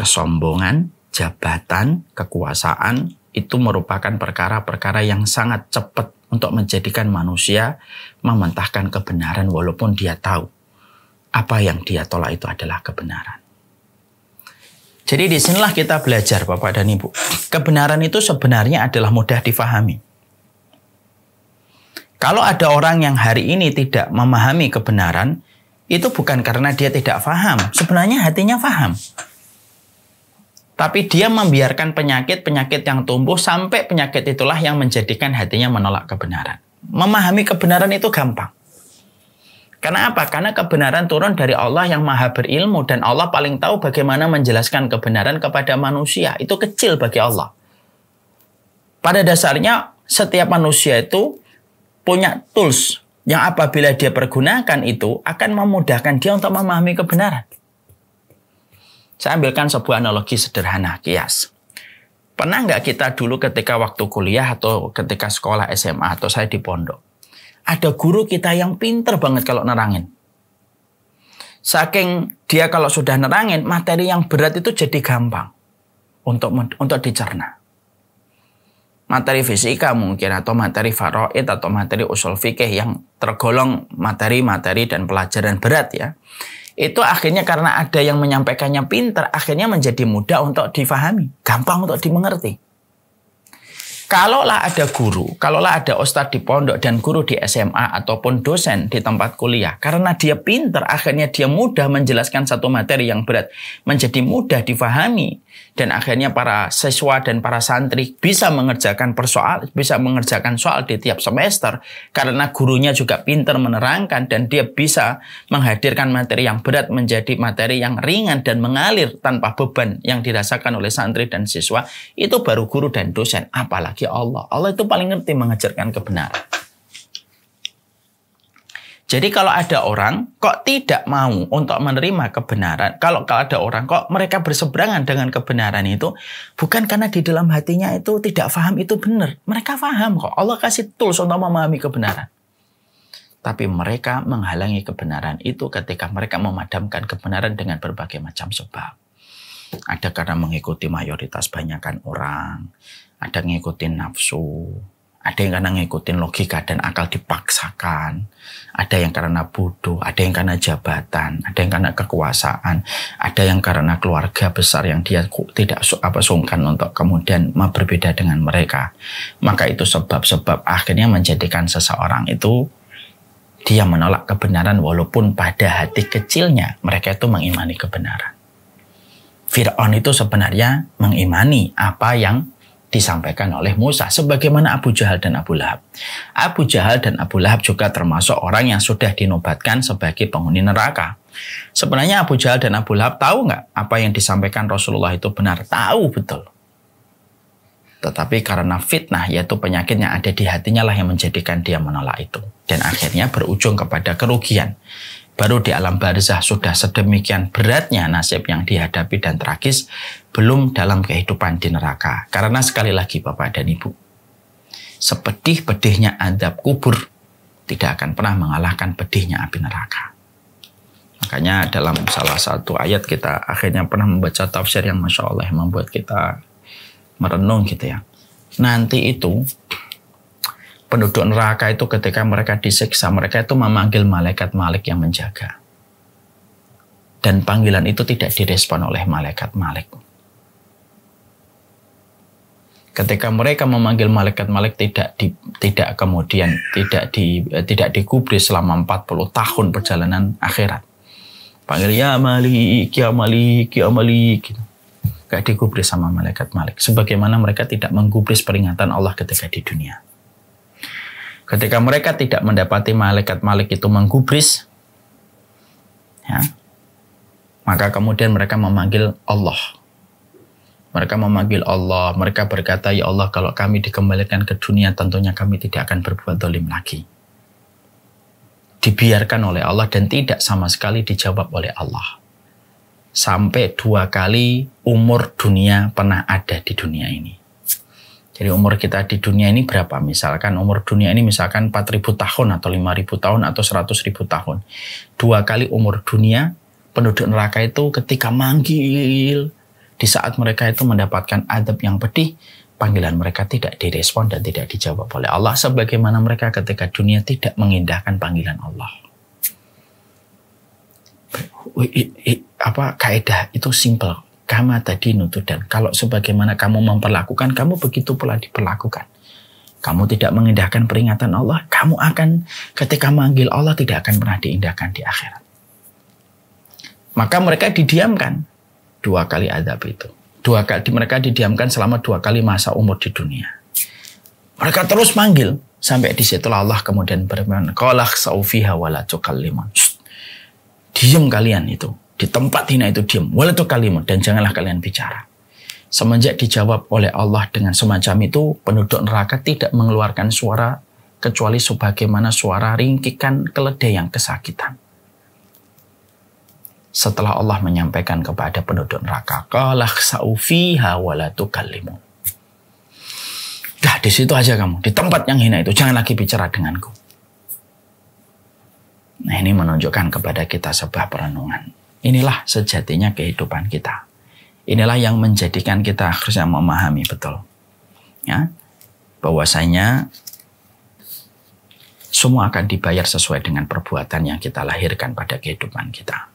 kesombongan, jabatan, kekuasaan itu merupakan perkara-perkara yang sangat cepat untuk menjadikan manusia mementahkan kebenaran walaupun dia tahu apa yang dia tolak itu adalah kebenaran. Jadi disinilah kita belajar Bapak dan Ibu. Kebenaran itu sebenarnya adalah mudah difahami. Kalau ada orang yang hari ini tidak memahami kebenaran, itu bukan karena dia tidak paham. Sebenarnya hatinya paham. Tapi dia membiarkan penyakit-penyakit yang tumbuh sampai penyakit itulah yang menjadikan hatinya menolak kebenaran. Memahami kebenaran itu gampang. Karena apa? Karena kebenaran turun dari Allah yang maha berilmu dan Allah paling tahu bagaimana menjelaskan kebenaran kepada manusia. Itu kecil bagi Allah. Pada dasarnya setiap manusia itu punya tools yang apabila dia pergunakan itu akan memudahkan dia untuk memahami kebenaran. Saya ambilkan sebuah analogi sederhana, kias. Pernah nggak kita dulu ketika waktu kuliah atau ketika sekolah SMA atau saya di pondok, ada guru kita yang pinter banget kalau nerangin. Saking dia kalau sudah nerangin, materi yang berat itu jadi gampang untuk dicerna. Materi fisika mungkin, atau materi faraid, atau materi usul fikih yang tergolong materi-materi dan pelajaran berat ya. Itu akhirnya karena ada yang menyampaikannya pintar, akhirnya menjadi mudah untuk difahami, gampang untuk dimengerti. Kalaulah ada guru, kalaulah ada ustadz di pondok dan guru di SMA ataupun dosen di tempat kuliah, karena dia pintar, akhirnya dia mudah menjelaskan satu materi yang berat menjadi mudah difahami, dan akhirnya para siswa dan para santri bisa mengerjakan soal di tiap semester karena gurunya juga pintar menerangkan dan dia bisa menghadirkan materi yang berat menjadi materi yang ringan dan mengalir tanpa beban yang dirasakan oleh santri dan siswa. Itu baru guru dan dosen, apalagi Allah. Allah itu paling ngerti mengajarkan kebenaran. Jadi kalau ada orang kok tidak mau untuk menerima kebenaran, kalau ada orang kok mereka berseberangan dengan kebenaran itu, bukan karena di dalam hatinya itu tidak paham itu benar. Mereka paham kok. Allah kasih tools untuk memahami kebenaran. Tapi mereka menghalangi kebenaran itu ketika mereka memadamkan kebenaran dengan berbagai macam sebab. Ada karena mengikuti mayoritas banyakan orang, ada ngikutin nafsu, ada yang karena ngikutin logika dan akal dipaksakan, ada yang karena bodoh, ada yang karena jabatan, ada yang karena kekuasaan, ada yang karena keluarga besar yang dia tidak sungkan untuk kemudian berbeda dengan mereka. Maka itu sebab-sebab akhirnya menjadikan seseorang itu dia menolak kebenaran walaupun pada hati kecilnya mereka itu mengimani kebenaran. Fir'aun itu sebenarnya mengimani apa yang disampaikan oleh Musa, sebagaimana Abu Jahal dan Abu Lahab. Abu Jahal dan Abu Lahab juga termasuk orang yang sudah dinobatkan sebagai penghuni neraka. Sebenarnya Abu Jahal dan Abu Lahab tahu nggak apa yang disampaikan Rasulullah itu benar? Tahu betul. Tetapi karena fitnah, yaitu penyakit yang ada di hatinya lah yang menjadikan dia menolak itu. Dan akhirnya berujung kepada kerugian. Baru di alam barzah sudah sedemikian beratnya nasib yang dihadapi dan tragis, belum dalam kehidupan di neraka. Karena sekali lagi Bapak dan Ibu, sepedih-pedihnya azab kubur tidak akan pernah mengalahkan pedihnya api neraka. Makanya dalam salah satu ayat kita akhirnya pernah membaca tafsir yang Masya Allah membuat kita merenung gitu ya. Nanti itu penduduk neraka itu ketika mereka disiksa, mereka itu memanggil malaikat Malik yang menjaga. Dan panggilan itu tidak direspon oleh malaikat Malik. Ketika mereka memanggil malaikat Malik tidak digubris selama 40 tahun perjalanan akhirat. Panggil ya Malik, ya Malik, ya Malik. Gitu. Gak digubris sama malaikat Malik. Sebagaimana mereka tidak menggubris peringatan Allah ketika di dunia. Ketika mereka tidak mendapati malaikat Malik itu menggubris, ya, maka kemudian mereka memanggil Allah. Mereka memanggil Allah, mereka berkata, ya Allah, kalau kami dikembalikan ke dunia, tentunya kami tidak akan berbuat zalim lagi. Dibiarkan oleh Allah dan tidak sama sekali dijawab oleh Allah. Sampai 2 kali umur dunia pernah ada di dunia ini. Jadi umur kita di dunia ini berapa? Misalkan umur dunia ini misalkan 4.000 tahun atau 5.000 tahun atau 100.000 tahun. 2 kali umur dunia, penduduk neraka itu ketika manggil Di saat mereka itu mendapatkan adab yang pedih, panggilan mereka tidak direspon dan tidak dijawab oleh Allah, sebagaimana mereka ketika dunia tidak mengindahkan panggilan Allah. Kaidah itu simple. Kama tadi nutudan. Kalau sebagaimana kamu memperlakukan, kamu begitu pula diperlakukan. Kamu tidak mengindahkan peringatan Allah, kamu akan ketika manggil Allah tidak akan pernah diindahkan di akhirat. Maka mereka didiamkan 2 kali adab itu. 2 kali mereka didiamkan selama 2 kali masa umur di dunia. Mereka terus manggil sampai disitulah Allah kemudian berfirman, qala khsaufiha wala tukallimun. Diam kalian itu di tempat hina itu, diam wala tukallimun, dan janganlah kalian bicara. Semenjak dijawab oleh Allah dengan semacam itu, penduduk neraka tidak mengeluarkan suara kecuali sebagaimana suara ringkikan keledai yang kesakitan. Setelah Allah menyampaikan kepada penduduk neraka, qala khsa'u fiha wa la tukallimun. Dah di situ aja kamu, di tempat yang hina itu, jangan lagi bicara denganku. Nah, ini menunjukkan kepada kita sebuah perenungan. Inilah sejatinya kehidupan kita. Inilah yang menjadikan kita harusnya memahami betul, ya, bahwasanya semua akan dibayar sesuai dengan perbuatan yang kita lahirkan pada kehidupan kita.